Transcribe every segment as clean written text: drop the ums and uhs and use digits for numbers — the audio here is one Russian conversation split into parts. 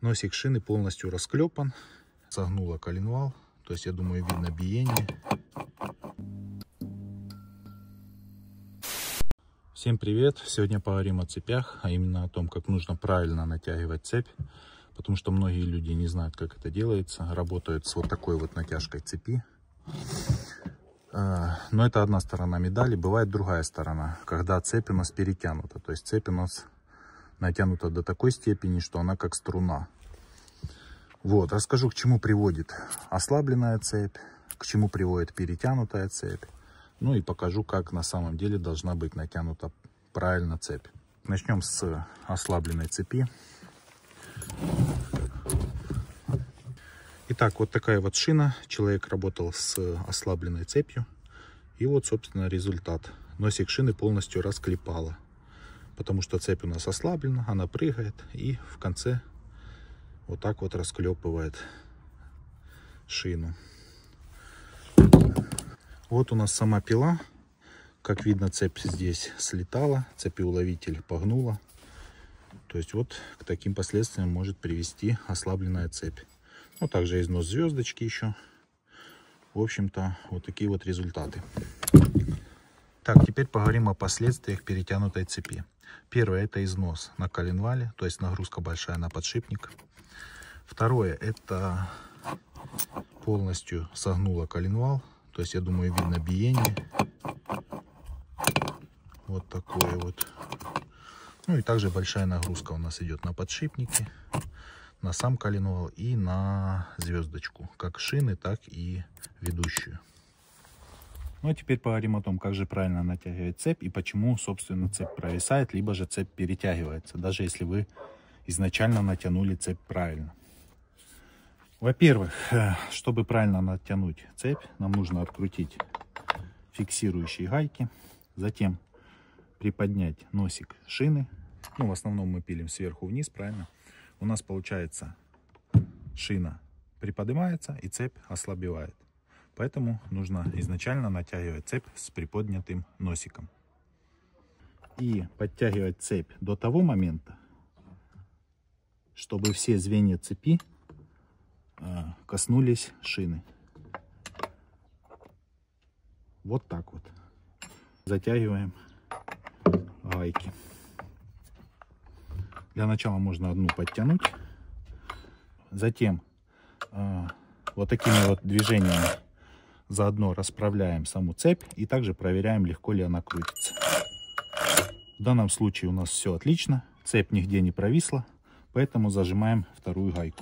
Носик шины полностью расклепан. Согнула коленвал. То есть, я думаю, видно биение. Всем привет! Сегодня поговорим о цепях, а именно о том, как нужно правильно натягивать цепь. Потому что многие люди не знают, как это делается. Работают с вот такой вот натяжкой цепи. Но это одна сторона медали. Бывает другая сторона, когда цепь у нас перетянута. То есть цепь у нас натянута до такой степени, что она как струна. Вот, расскажу, к чему приводит ослабленная цепь, к чему приводит перетянутая цепь. Ну и покажу, как на самом деле должна быть натянута правильно цепь. Начнем с ослабленной цепи. Итак, вот такая вот шина. Человек работал с ослабленной цепью. И вот, собственно, результат. Носик шины полностью расклепала. Потому что цепь у нас ослаблена, она прыгает. И в конце вот так вот расклепывает шину. Вот у нас сама пила. Как видно, цепь здесь слетала. Цепеуловитель погнула. То есть вот к таким последствиям может привести ослабленная цепь. Ну, также износ звездочки еще. В общем-то, вот такие вот результаты. Так, теперь поговорим о последствиях перетянутой цепи. Первое — это износ на коленвале, то есть нагрузка большая на подшипник. Второе — это полностью согнула коленвал. То есть, я думаю, видно биение. Вот такое вот. Ну и также большая нагрузка у нас идет на подшипники, на сам коленвал и на звездочку. Как шины, так и ведущую. Ну а теперь поговорим о том, как же правильно натягивать цепь и почему, собственно, цепь провисает, либо же цепь перетягивается, даже если вы изначально натянули цепь правильно. Во-первых, чтобы правильно натянуть цепь, нам нужно открутить фиксирующие гайки, затем приподнять носик шины. Ну, в основном мы пилим сверху вниз, правильно? У нас получается шина приподнимается и цепь ослабевает. Поэтому нужно изначально натягивать цепь с приподнятым носиком. И подтягивать цепь до того момента, чтобы все звенья цепи коснулись шины. Вот так вот. Затягиваем гайки. Для начала можно одну подтянуть. Затем вот такими вот движениями заодно расправляем саму цепь и также проверяем, легко ли она крутится. В данном случае у нас все отлично. Цепь нигде не провисла, поэтому зажимаем вторую гайку.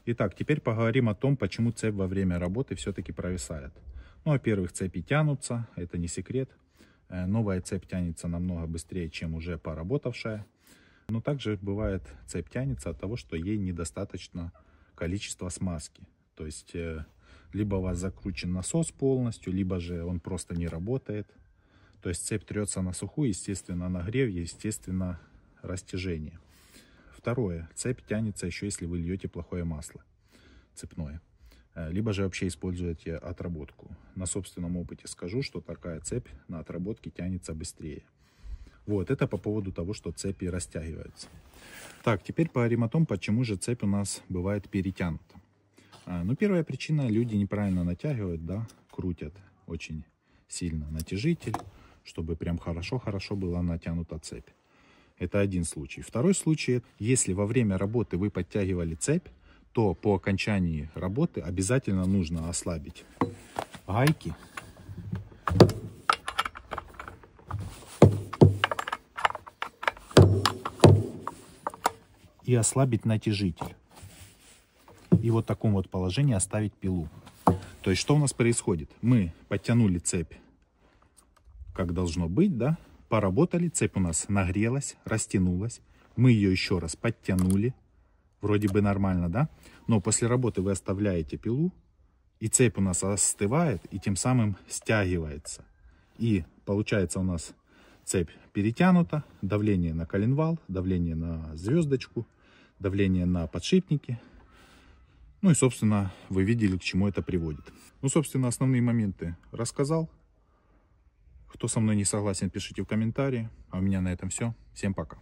Итак, теперь поговорим о том, почему цепь во время работы все-таки провисает. Ну, во-первых, цепи тянутся, это не секрет. Новая цепь тянется намного быстрее, чем уже поработавшая. Но также бывает, цепь тянется от того, что ей недостаточно количества смазки. То есть, либо у вас закручен насос полностью, либо же он просто не работает. То есть, цепь трется на сухую, естественно, нагрев, естественно, растяжение. Второе. Цепь тянется еще, если вы льете плохое масло цепное. Либо же вообще используете отработку. На собственном опыте скажу, что такая цепь на отработке тянется быстрее. Вот, это по поводу того, что цепи растягиваются. Так, теперь поговорим о том, почему же цепь у нас бывает перетянута. Ну, первая причина — люди неправильно натягивают, да, крутят очень сильно натяжитель, чтобы прям хорошо-хорошо была натянута цепь. Это один случай. Второй случай: если во время работы вы подтягивали цепь, то по окончании работы обязательно нужно ослабить гайки и ослабить натяжитель. И вот в таком вот положении оставить пилу. То есть, что у нас происходит? Мы подтянули цепь, как должно быть, да? Поработали, цепь у нас нагрелась, растянулась. Мы ее еще раз подтянули. Вроде бы нормально, да? Но после работы вы оставляете пилу, и цепь у нас остывает, и тем самым стягивается. И получается у нас цепь перетянута, давление на коленвал, давление на звездочку, давление на подшипники. Ну и, собственно, вы видели, к чему это приводит. Ну, собственно, основные моменты рассказал. Кто со мной не согласен, пишите в комментарии. А у меня на этом все. Всем пока.